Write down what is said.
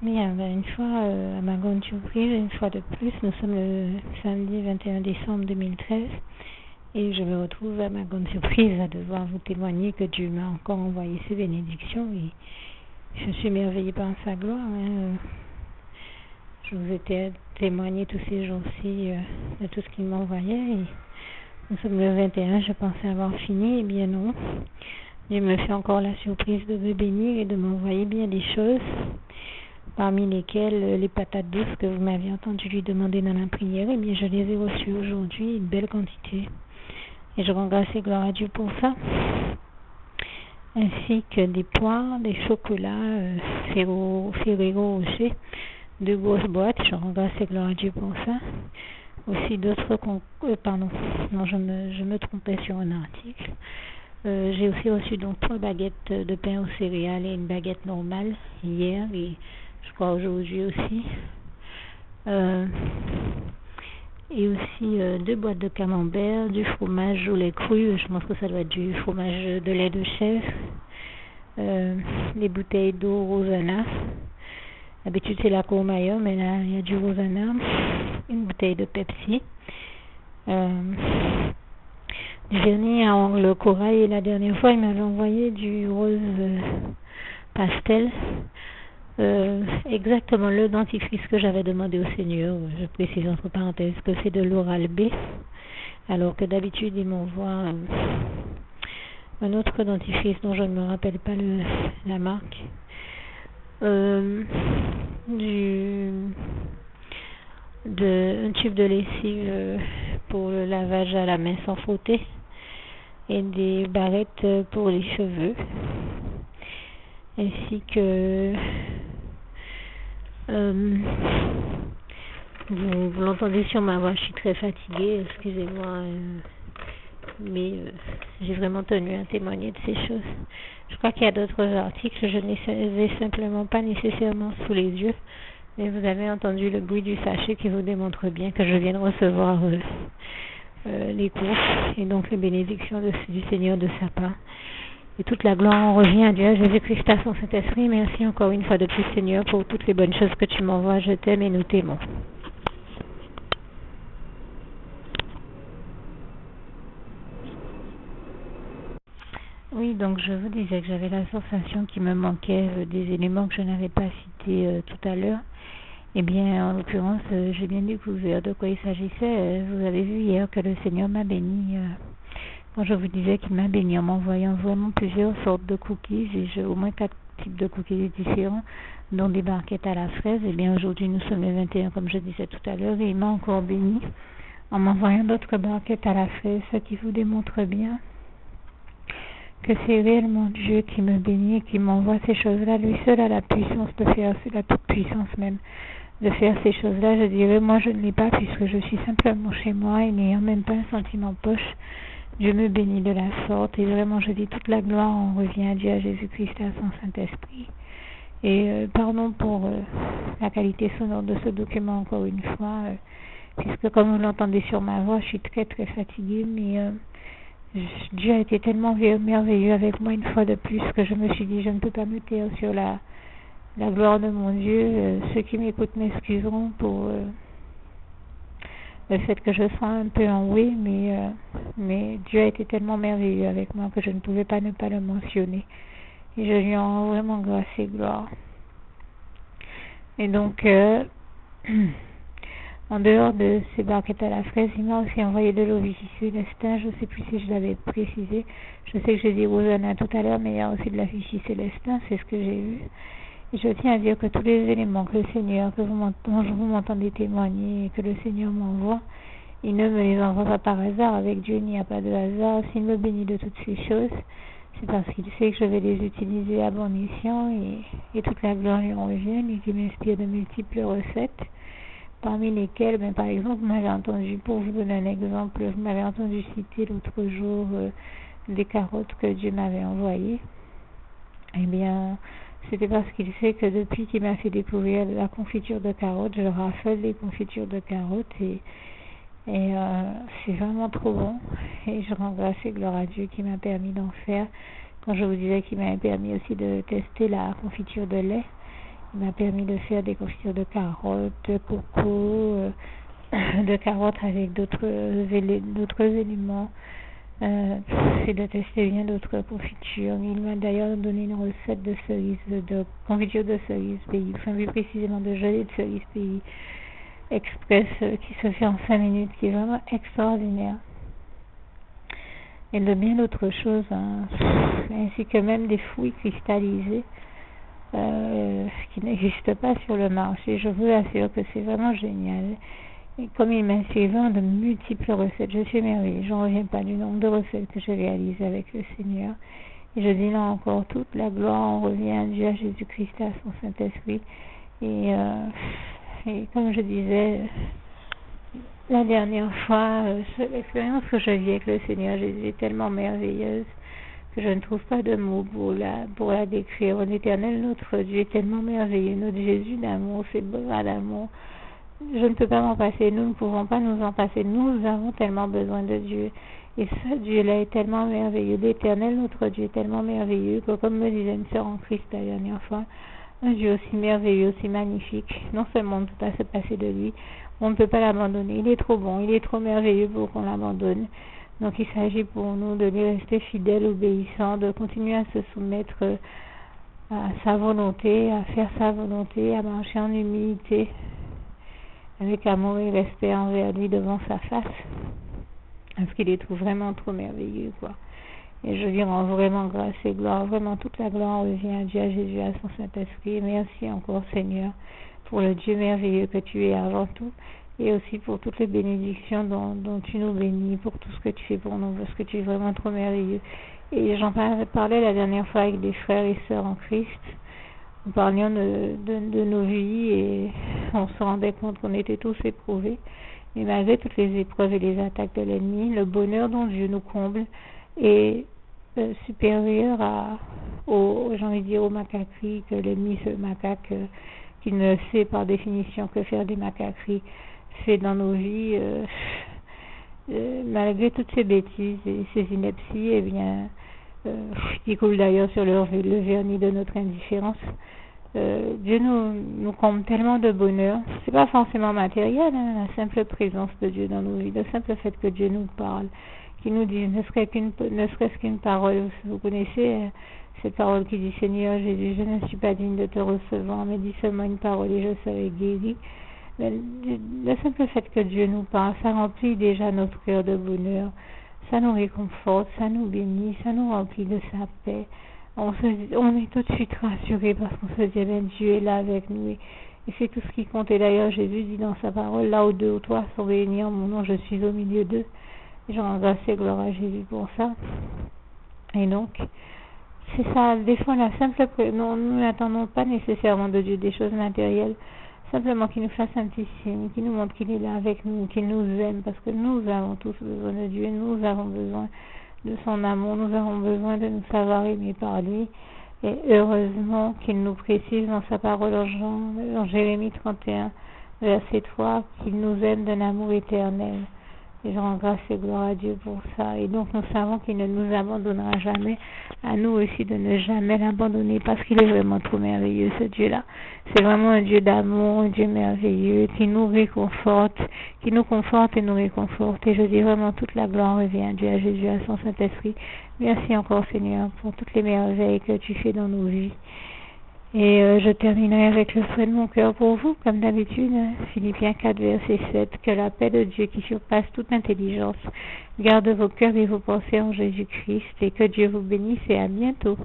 Bien, une fois, à ma grande surprise, une fois de plus, nous sommes le samedi 21 décembre 2013 et je me retrouve à ma grande surprise à devoir vous témoigner que Dieu m'a encore envoyé ses bénédictions et je suis émerveillée par sa gloire. Je vous ai témoigné tous ces jours-ci de tout ce qu'il m'envoyait et nous sommes le 21, je pensais avoir fini, et bien non. Dieu me fait encore la surprise de me bénir et de m'envoyer bien des choses, parmi lesquelles les patates douces que vous m'aviez entendu lui demander dans la prière, et bien je les ai reçues aujourd'hui, une belle quantité. Et je rends grâce et gloire à Dieu pour ça. Ainsi que des poires, des chocolats Ferrero Rocher, 2 grosses boîtes, je rends grâce et gloire à Dieu pour ça. Aussi d'autres je me trompais sur un article. J'ai aussi reçu donc 3 baguettes de pain aux céréales et une baguette normale hier et je crois aujourd'hui aussi. Et aussi 2 boîtes de camembert, du fromage au lait cru, je pense que ça doit être du fromage de lait de chèvre, les bouteilles d'eau Rosana. D'habitude c'est la Courmayeur, mais là il y a du Rosana, une bouteille de Pepsi, du vernis à ongles corail, et la dernière fois il m'avait envoyé du rose pastel, exactement le dentifrice que j'avais demandé au Seigneur. Je précise entre parenthèses que c'est de l'Oral-B, alors que d'habitude il m'envoie un autre dentifrice dont je ne me rappelle pas la marque. Un tube de lessive pour le lavage à la main sans frotter et des barrettes pour les cheveux, ainsi que vous l'entendez sur ma voix, je suis très fatiguée, excusez-moi, mais j'ai vraiment tenu à témoigner de ces choses. Je crois qu'il y a d'autres articles, je ne les ai simplement pas nécessairement sous les yeux, mais vous avez entendu le bruit du sachet qui vous démontre bien que je viens de recevoir les courses et donc les bénédictions du Seigneur de sa part. Et toute la gloire en revient à Dieu, à Jésus-Christ, à son Saint-Esprit. Merci encore une fois de plus, Seigneur, pour toutes les bonnes choses que tu m'envoies. Je t'aime et nous t'aimons. Oui, donc je vous disais que j'avais la sensation qu'il me manquait des éléments que je n'avais pas cités tout à l'heure. Eh bien, en l'occurrence, j'ai bien découvert de quoi il s'agissait. Vous avez vu hier que le Seigneur m'a béni. Quand je vous disais qu'il m'a béni en m'envoyant vraiment plusieurs sortes de cookies, et j'ai au moins 4 types de cookies différents, dont des barquettes à la fraise. Eh bien, aujourd'hui, nous sommes le 21, comme je disais tout à l'heure, et il m'a encore béni en m'envoyant d'autres barquettes à la fraise, ce qui vous démontre bien que c'est réellement Dieu qui me bénit et qui m'envoie ces choses-là. Lui seul a la puissance de faire, la toute puissance même, de faire ces choses-là. Je dirais, moi je ne l'ai pas puisque je suis simplement chez moi et n'ayant même pas un centime en poche. Dieu me bénit de la sorte et vraiment je dis toute la gloire en revient à Dieu, à Jésus-Christ, à son Saint-Esprit. Et pardon pour la qualité sonore de ce document encore une fois, puisque comme vous l'entendez sur ma voix, je suis très très fatiguée, mais Dieu a été tellement merveilleux avec moi une fois de plus que je me suis dit je ne peux pas me taire sur la gloire de mon Dieu. Ceux qui m'écoutent m'excuseront pour le fait que je sois un peu enrouée, mais Dieu a été tellement merveilleux avec moi que je ne pouvais pas ne pas le mentionner. Et je lui en rends vraiment grâce et gloire. Et donc, en dehors de ces barquettes à la fraise, il m'a aussi envoyé de l'eau Vichy Célestin. Je ne sais plus si je l'avais précisé. Je sais que j'ai dit Rosana tout à l'heure, mais il y a aussi de la Vichy Célestin, c'est ce que j'ai vu. Et je tiens à dire que tous les éléments que le Seigneur, dont vous m'entendez témoigner et que le Seigneur m'envoie, il ne me les envoie pas par hasard. Avec Dieu, il n'y a pas de hasard. S'il me bénit de toutes ces choses, c'est parce qu'il sait que je vais les utiliser à bon escient et toute la gloire lui en revient, lui qui m'inspire de multiples recettes, parmi lesquelles, par exemple, vous m'avez entendu, pour vous donner un exemple, vous m'avez entendu citer l'autre jour des carottes que Dieu m'avait envoyées. Eh bien, c'était parce qu'il sait que depuis qu'il m'a fait découvrir la confiture de carottes, je raffole les confitures de carottes et c'est vraiment trop bon. Et je rends grâce et gloire à Dieu qui m'a permis d'en faire. Quand je vous disais qu'il m'a permis aussi de tester la confiture de lait, Il m'a permis de faire des confitures de carottes, de coco, de carottes avec d'autres éléments. Et de tester bien d'autres confitures. Il m'a d'ailleurs donné une recette de cerises, de confiture de cerises pays, enfin plus précisément de gelée de cerises pays express qui se fait en 5 minutes, qui est vraiment extraordinaire. Et de bien d'autres choses, hein, ainsi que même des fruits cristallisés qui n'existent pas sur le marché. Je vous assure que c'est vraiment génial. Et comme il m'a inspiré de multiples recettes, je suis émerveillée. Je n'en reviens pas du nombre de recettes que j'ai réalisées avec le Seigneur. Et je dis là encore, toute la gloire revient à Dieu, à Jésus-Christ, à son Saint-Esprit. Et comme je disais la dernière fois, l'expérience que je vis avec le Seigneur Jésus est tellement merveilleuse que je ne trouve pas de mots pour la décrire. L'Éternel, notre Dieu, est tellement merveilleux. Notre Jésus d'amour, ses bras d'amour. Je ne peux pas m'en passer, nous ne pouvons pas nous en passer, nous avons tellement besoin de Dieu. Et ce Dieu-là est tellement merveilleux, l'Éternel, notre Dieu, est tellement merveilleux que, comme me disait une sœur en Christ la dernière fois, un Dieu aussi merveilleux, aussi magnifique, non seulement on ne peut pas se passer de lui, on ne peut pas l'abandonner, il est trop bon, il est trop merveilleux pour qu'on l'abandonne. Donc il s'agit pour nous de lui rester fidèles, obéissants, de continuer à se soumettre à sa volonté, à faire sa volonté, à marcher en humilité, avec amour et respect envers lui devant sa face, parce qu'il est vraiment trop merveilleux, quoi. Et je lui rends vraiment grâce et gloire, vraiment toute la gloire revient à Dieu, à Jésus, à son Saint-Esprit. Merci encore, Seigneur, pour le Dieu merveilleux que tu es avant tout, et aussi pour toutes les bénédictions dont tu nous bénis, pour tout ce que tu fais pour nous, parce que tu es vraiment trop merveilleux. Et j'en parlais la dernière fois avec des frères et sœurs en Christ. Nous parlions de nos vies et on se rendait compte qu'on était tous éprouvés. Mais malgré toutes les épreuves et les attaques de l'ennemi, le bonheur dont Dieu nous comble est supérieur aux macaqueries que l'ennemi, ce macaque qui ne sait par définition que faire des macaqueries, fait dans nos vies. Malgré toutes ces bêtises et ces inepties, eh bien, qui coulent d'ailleurs sur le vernis de notre indifférence, Dieu nous comble tellement de bonheur. C'est pas forcément matériel, hein, la simple présence de Dieu dans nos vies, le simple fait que Dieu nous parle, qu'il nous dise, ne serait-ce qu'une parole. Vous connaissez cette parole qui dit: Seigneur Jésus, je ne suis pas digne de te recevoir, mais dis seulement une parole et je serai guéri. Mais le simple fait que Dieu nous parle, ça remplit déjà notre cœur de bonheur. Ça nous réconforte, ça nous bénit, ça nous remplit de sa paix. On est tout de suite rassuré parce qu'on se dit, ben, Dieu est là avec nous. Et c'est tout ce qui compte. Et d'ailleurs, Jésus dit dans sa parole, là où 2 ou 3 sont réunis en mon nom, je suis au milieu d'eux. Et je rends grâce et gloire à Jésus pour ça. Et donc, c'est ça, des fois, nous n'attendons pas nécessairement de Dieu des choses matérielles. Simplement qu'il nous fasse un petit signe, qu'il nous montre qu'il est là avec nous, qu'il nous aime, parce que nous avons tous besoin de Dieu, nous avons besoin de son amour, nous avons besoin de nous savoir aimer par lui. Et heureusement qu'il nous précise dans sa parole en Jérémie 31, verset 3, qu'il nous aime d'un amour éternel. Et je rends grâce et gloire à Dieu pour ça. Et donc nous savons qu'il ne nous abandonnera jamais. À nous aussi de ne jamais l'abandonner, parce qu'il est vraiment trop merveilleux, ce Dieu-là. C'est vraiment un Dieu d'amour, un Dieu merveilleux, qui nous réconforte, qui nous conforte et nous réconforte. Et je dis vraiment toute la gloire revient à Dieu, à Jésus, à son Saint-Esprit. Merci encore, Seigneur, pour toutes les merveilles que tu fais dans nos vies. Et je terminerai avec le souhait de mon cœur pour vous, comme d'habitude, Philippiens 4, verset 7, que la paix de Dieu qui surpasse toute intelligence garde vos cœurs et vos pensées en Jésus-Christ, et que Dieu vous bénisse et à bientôt.